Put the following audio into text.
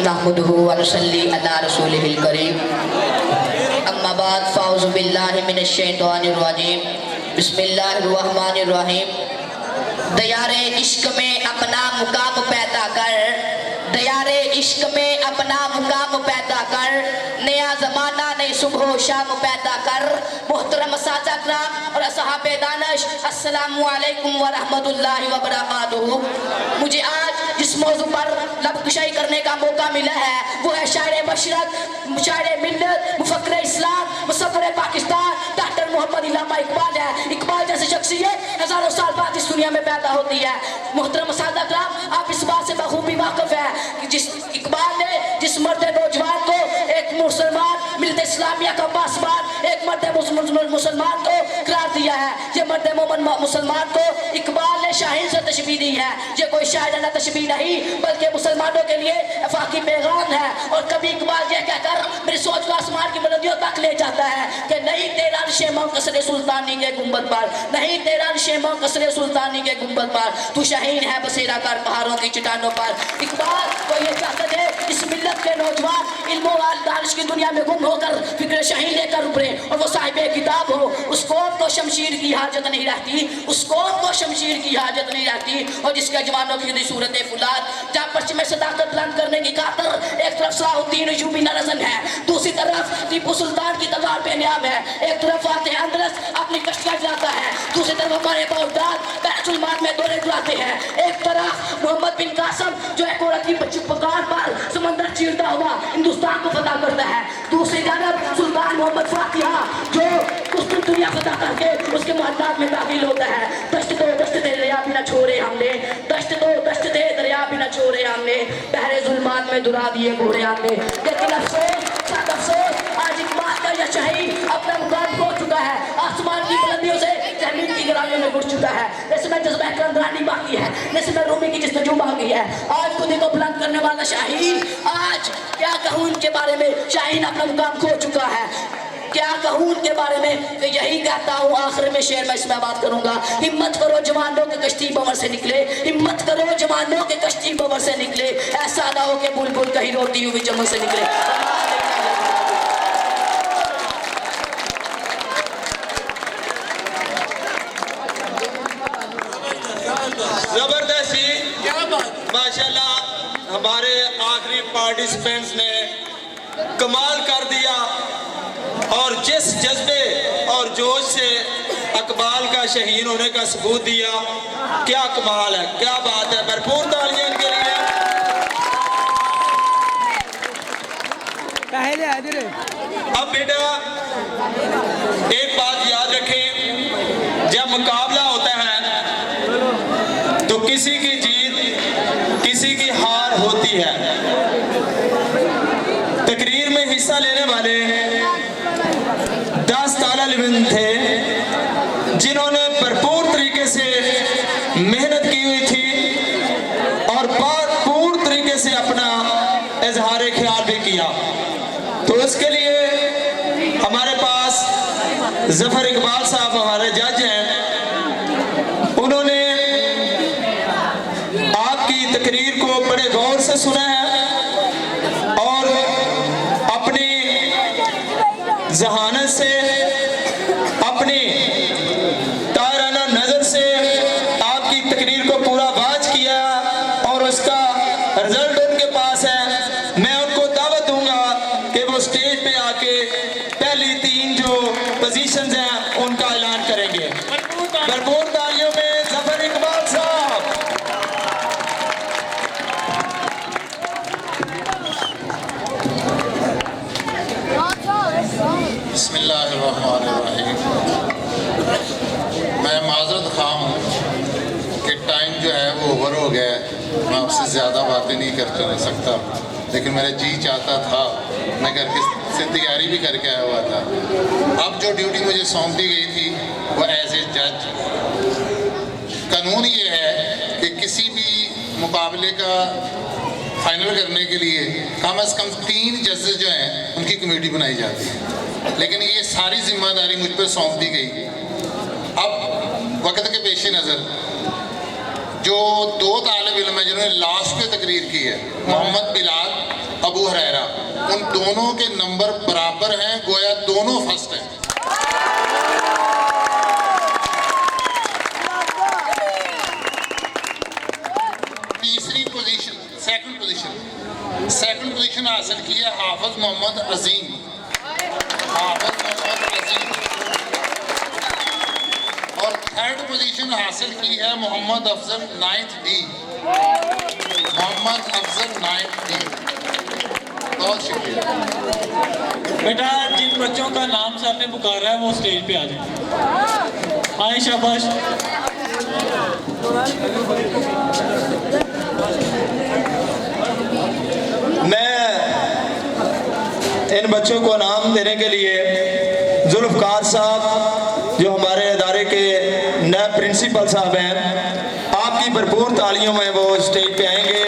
नहमदुहु व नसल्ली अला रसूलिहिल करीम अम्मा बाद फ़ाउज़ु बिल्लाहि मिनश शैतानिर रजीम बिस्मिल्लाहिर रहमानिर रहीम। दयारे इश्क में अपना मुकाम पैदा कर, दयारे इश्क में अपना मुकाम पैदा कर, नया ज़माना नई सुबह शाम पैदा कर। मोहतरम सादा कराम और असहाबे दानिश, अस्सलामु अलैकुम व रहमतुल्लाहि व बरकातुहू। मुझे आज जिस मौजू पर लबकुशाई करने का मौका मिला है वो है शायर बशरत, शायर मिल्लत, मुफक्किर इस्लाम, मुसव्विर पाकिस्तान डॉक्टर मोहम्मद इल्लामा इकबाल है। इकबाल जैसी शख्सियत हजारों साल बाद इस दुनिया में पैदा होती है। मोहतरम सादा कराम, आप इस बात से बखूबी वाकिफ है कि जिस इकबाल ने जिस मर्द नौजवान को एक मुसलमान मिलते इस्लामिया का पासबान एक मर्द मुसलमान को करार दिया है, ये मर्द मोमन मुसलमान को इकबाल ने शाहीन से तशबीह दी है। ये कोई शायराना तशबीह नहीं बल्कि मुसलमानों के लिए अफाकी पैगाम है। और कभी इकबाल ये कहकर मेरी सोच को आसमान की बुलंदियों तक ले जाता है कि नहीं तेरा शेमा कसरे सुल्तानी के गुंबद पर, नहीं तेरा शेमा कसरे सुल्तानी के गुंबद पर, तू शाहीन है बसेरा कर पहाड़ों की चट्टानों पर। इकबाल को ये चाहते थे इस मिल्लत के नौजवान इल्म और दानिश की दुनिया में गुम होकर फिक्र शाहीन लेकर उभरे और वो साहिबे किताब हो। उस कौम को शमशीर की हाजत नहीं रहती, उस कौम को शमशीर की हाजत नहीं रहती। और जिसके जवानों की सूरत फुलाद जहाँ पश्चिम में सदाकत बुलंद करने की खातर एक तरफ सलाहुद्दीन अय्यूबी नाराज़न है, दूसरी तरफ टीपू सुल्तान की तलवार बेनियाम है। एक तरफ फातिह अंदलस अपनी कश्तियाँ चलाता है, दूसरी तरफ हमारे बगदाद बैतुल माल में दौरे चलाते हैं। एक तरफ मोहम्मद बिन कासिम जो एक औरत की पुकार पर समंदर चीरता हुआ हिंदुस्तान को फतह करता है, दूसरी तरफ सुल्तान मोहम्मद फातिहा जो उस दुनिया फतह करके उसके महल्लात में दाखिल होता है। दश्त दो दश्त दे दरिया भी न छोड़े हमने, दश्त दो दश्त दे दरिया भी न छोड़े हमने, बहरे जुल्मात में दुरा दिए घोड़े हमने। लेकिन अफसोस सद अफसोस आज इकबाल का यह शहीद अपना मुकाम खो चुका है, आसमान की बुलंदियों से जमीन की गहराइयों में घुस चुका है। इसमें जज्बा करंदानी बाकी है, इसमें रूमी की जिस्म बाकी है। आज खुद को बुलंद करने वाला शाहीन, आज क्या कहूँ इनके बारे में, शाहीन अपना मुकाम खो चुका है। क्या कहूँ उनके बारे में, तो यही कहता हूँ आखिर में शेर में इसमें बात करूंगा। हिम्मत करो जवानों के कश्ती बवर से निकले, हिम्मत करो जवानों के कश्ती बवर से निकले, ऐसा ना हो के बुलबुल कहीं रोती हुई चमन से निकले। जबरदस्ती, क्या बात, माशाल्लाह हमारे आखिरी पार्टिसिपेंट्स ने कमाल कर दिया और जिस जज्बे और जोश से इकबाल का शहीन होने का सबूत दिया, क्या कमाल है, क्या बात है। भरपूर तालियां इनके लिए। अब बेटा एक बात याद रखें, जब मुकाबला होता है तो किसी की जीत किसी की हार होती है। तकरीर में हिस्सा लेने वाले 10 तालिब इल्म थे जिन्होंने भरपूर तरीके से मेहनत की हुई थी और भरपूर तरीके से अपना इजहार ख्याल भी किया। तो इसके लिए हमारे पास जफर इकबाल साहब हमारे जज हैं, उन्होंने आपकी तकरीर को बड़े गौर से सुना है और अपनी जहानत से, अपनी ताराना नजर से आपकी तकरीर को पूरा वाच किया और उसका रिजल्ट उनके पास है। मैं उनको दावत दूंगा कि वो स्टेज पे आके पहली 3 जो पोजीशंस हैं उनका ऐलान करेंगे। भरपूर तालियों में जफर इकबाल साहब। बिस्मिल्लाहिर्रहमानिर्रहीम। मैं माजरत खा हूँ कि टाइम जो है वो ओवर हो गया है, मैं आपसे ज़्यादा बातें नहीं कर सकता, लेकिन मेरा जी चाहता था, मैं घर से तैयारी भी करके आया हुआ था। अब जो ड्यूटी मुझे सौंप दी गई थी वो एज ए जज, कानून ये है कि किसी भी मुकाबले का फाइनल करने के लिए कम से कम 3 जजेस जो हैं उनकी कमेटी बनाई जाती है, लेकिन ये सारी जिम्मेदारी मुझ पर सौंप दी गई। अब वक्त के पेश नज़र जो 2 तालिब इल्म हैं जिन्होंने लास्ट पे तकरीर की है, मोहम्मद बिलाल अबू हुरैरा, उन दोनों के नंबर बराबर हैं, गोया दोनों फर्स्ट हैं। तीसरी पोजीशन, सेकंड पोजीशन हासिल की है हाफिज मोहम्मद अजीम। और थर्ड पोजीशन हासिल की है Mohammad Afzal 9th D। Mohammad Afzal 9th D। बहुत शुक्रिया बेटा। जिन बच्चों का नाम सर ने पुकारा है वो स्टेज पे आ जाए। आए शाबाश। मैं इन बच्चों को नाम देने के लिए जुल्फ़कार साहब जो हमारे इदारे के नए प्रिंसिपल साहब हैं, आपकी भरपूर तालियों में वो स्टेज पे आएंगे।